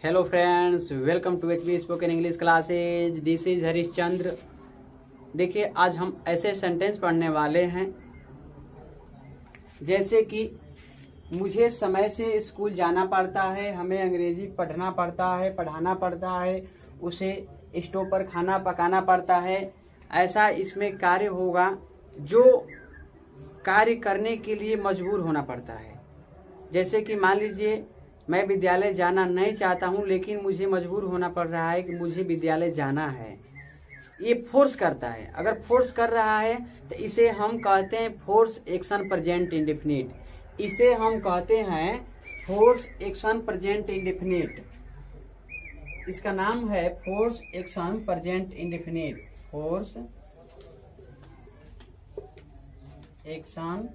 Hello friends, welcome to HB spoken English classes. This is Harishchandra. देखिए, आज हम ऐसे सेंटेंस पढ़ने वाले हैं जैसे कि मुझे समय से स्कूल जाना पड़ता है, हमें अंग्रेजी पढ़ना पड़ता है, पढ़ाना पड़ता है, उसे स्टोव पर खाना पकाना पड़ता है। ऐसा इसमें कार्य होगा जो कार्य करने के लिए मजबूर होना पड़ता है। जैसे कि मान लीजिए, मैं विद्यालय जाना नहीं चाहता हूं, लेकिन मुझे मजबूर होना पड़ रहा है कि मुझे विद्यालय जाना है। ये फोर्स करता है। अगर फोर्स कर रहा है तो इसे हम कहते हैं फोर्स एक्शन प्रेजेंट इंडेफिनिट। इसे हम कहते हैं फोर्स एक्शन प्रेजेंट इंडेफिनिट। इसका नाम है force action present indefinite. Force action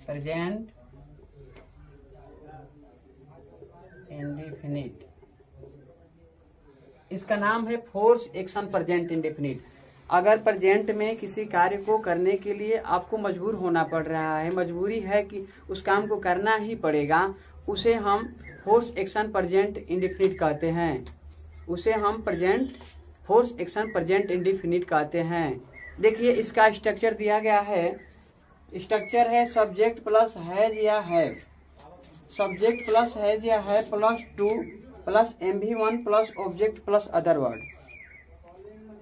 present indefinite. इसका नाम है फोर्स एक्शन प्रेजेंट इंडेफिनिट। अगर प्रेजेंट में किसी कार्य को करने के लिए आपको मजबूर होना पड़ रहा है, मजबूरी है कि उस काम को करना ही पड़ेगा, उसे हम फोर्स एक्शन प्रेजेंट इंडेफिनिट कहते हैं। उसे हम फोर्स एक्शन प्रेजेंट इंडेफिनिट कहते हैं। देखिए, इसका स्ट्रक्चर दिया गया है। स्ट्रक्चर है सब्जेक्ट प्लस हैज या हैव, सब्जेक्ट प्लस हैज या have plus two plus MV1 plus object plus other word.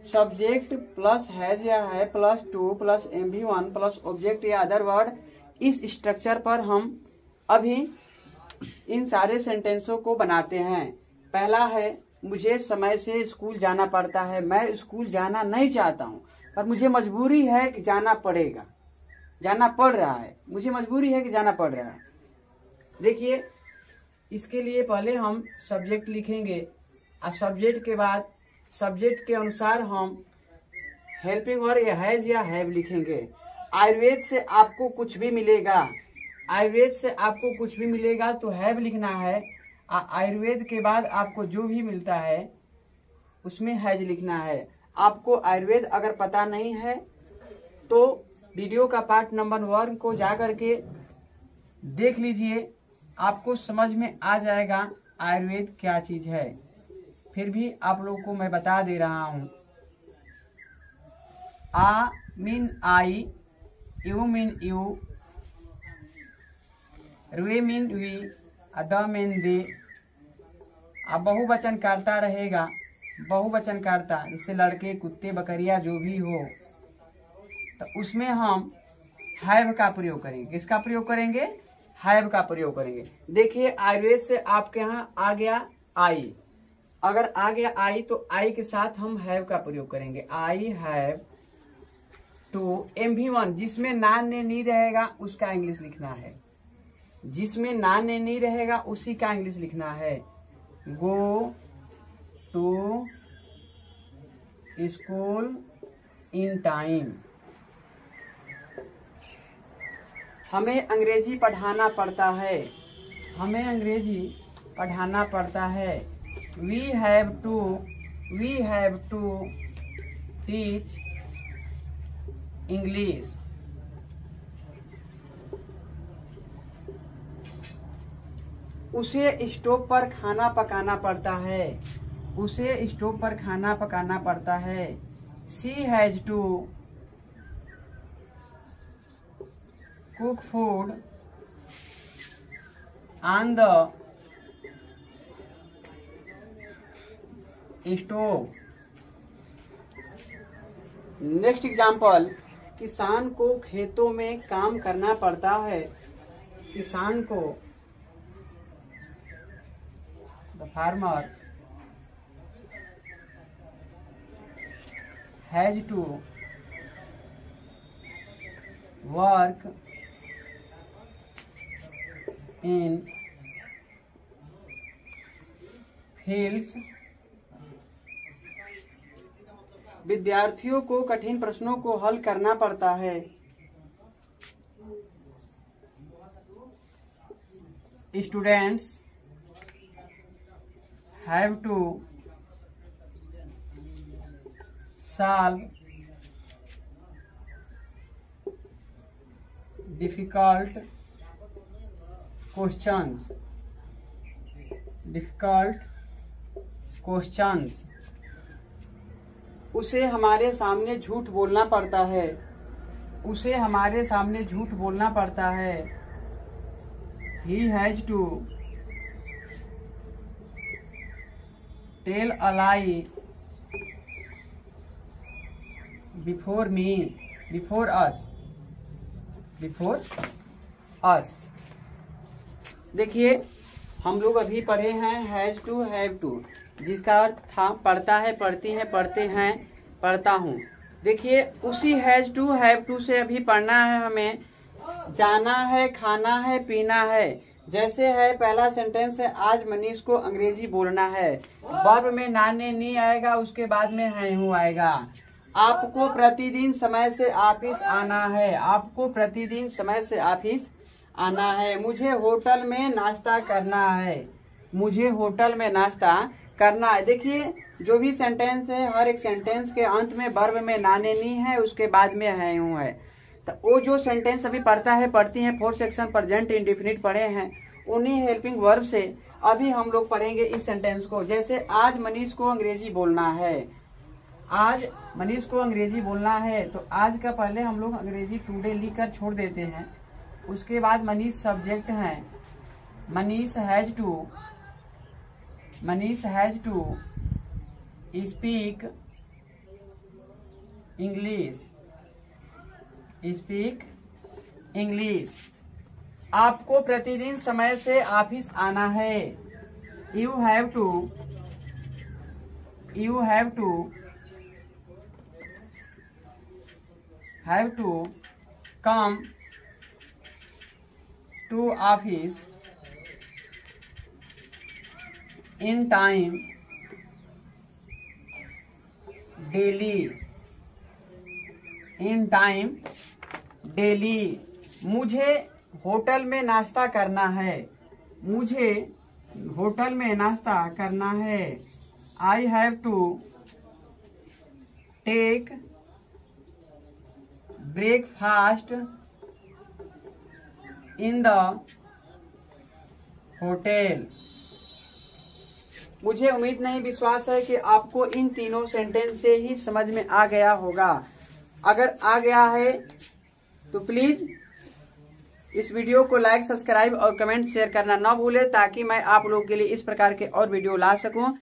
Subject plus has या have plus two plus MV1 plus object या अदर वर्ड। इस structure पर हम अभी इन सारे सेंटेंसों को बनाते हैं। पहला है, मुझे समय से स्कूल जाना पड़ता है। मैं स्कूल जाना नहीं चाहता हूँ, पर मुझे मजबूरी है कि जाना पड़ेगा, जाना पड़ रहा है। मुझे मजबूरी है कि जाना पड़ रहा है। देखिए, इसके लिए पहले हम सब्जेक्ट लिखेंगे और सब्जेक्ट के बाद सब्जेक्ट के अनुसार हम हेल्पिंग वर्ब या हैज या हैव लिखेंगे। आयुर्वेद से आपको कुछ भी मिलेगा, आयुर्वेद से आपको कुछ भी मिलेगा तो हैव लिखना है। आयुर्वेद के बाद आपको जो भी मिलता है उसमें हैज लिखना है। आपको आयुर्वेद अगर पता नहीं है तो वीडियो का पार्ट नंबर 1 को जा करके देख लीजिए, आपको समझ में आ जाएगा आयुर्वेद क्या चीज है। फिर भी आप लोगों को मैं बता दे रहा हूं। आ mean I, you mean you, वे मीन वी, द मीन दे। अब बहुवचन करता रहेगा, बहुवचन करता, जैसे लड़के, कुत्ते, बकरिया जो भी हो, तो उसमें हम हैव का प्रयोग करेंगे। किसका प्रयोग करेंगे? हैव का प्रयोग करेंगे। देखिए, आयुर्वेद से आपके यहाँ आ गया आई। अगर आ गया आई तो आई के साथ हम हैव का प्रयोग करेंगे। आई हैव टू MV1, जिसमें नान ने नहीं रहेगा उसका इंग्लिश लिखना है। जिसमें नान ने नहीं रहेगा उसी का इंग्लिश लिखना है। Go to school in time. हमें अंग्रेजी पढ़ाना पड़ता है, हमें अंग्रेजी पढ़ाना पड़ता है। We have to teach English. उसे स्टोव पर खाना पकाना पड़ता है, उसे स्टोव पर खाना पकाना पड़ता है। She has to cook food on the stove। Next example, किसान को खेतों में काम करना पड़ता है। किसान को, the farmer has to work in fields. विद्यार्थियों को कठिन प्रश्नों को हल करना पड़ता है। Students have to solve difficult questions. Difficult questions, उसे हमारे सामने झूठ बोलना पड़ता है, उसे हमारे सामने झूठ बोलना पड़ता है। He has to tell a lie before me, before us, before us। देखिए हम लोग अभी पढ़े हैं हैज टू, हैव टू, जिसका अर्थ था पढ़ता है, पढ़ती है, पढ़ते हैं, पढ़ता हूँ। देखिए उसी हैज टू, हैव टू से अभी पढ़ना है हमें, जाना है, खाना है, पीना है। जैसे है पहला सेंटेंस है, आज मनीष को अंग्रेजी बोलना है। वर्ब में नाने नी आएगा, उसके बाद में है हूँ आएगा। आपको प्रतिदिन समय से ऑफिस आना है, आपको प्रतिदिन समय से ऑफिस आना है। मुझे होटल में नाश्ता करना है, मुझे होटल में नाश्ता करना है। देखिए जो भी सेंटेंस है, हर एक सेंटेंस के अंत में वर्ब में नाने नी है, उसके बाद में है हूँ है। तो वो जो सेंटेंस अभी पढ़ता है, पढ़ती है, फोर्थ सेक्शन प्रेजेंट इंडेफिनिट पढ़े हैं, उन्हीं हेल्पिंग वर्ब से अभी हम लोग पढ़ेंगे इस सेंटेंस को। जैसे आज मनीष को अंग्रेजी बोलना है, आज मनीष को अंग्रेजी बोलना है, तो आज का पहले हम लोग अंग्रेजी टुडे लिखकर छोड़ देते हैं। उसके बाद मनीष सब्जेक्ट है, Manish has to, Manish has to speak English, speak English. आपको प्रतिदिन समय से ऑफिस आना है, you have to, you have to come to office in time daily, in time daily. मुझे होटल में नाश्ता करना है, मुझे होटल में नाश्ता करना है। I have to take breakfast in the hotel. मुझे उम्मीद नहीं, विश्वास है कि आपको इन तीनों सेंटेंस से ही समझ में आ गया होगा। अगर आ गया है तो प्लीज इस वीडियो को लाइक, सब्सक्राइब और कमेंट शेयर करना ना भूलें, ताकि मैं आप लोगों के लिए इस प्रकार के और वीडियो ला सकूं।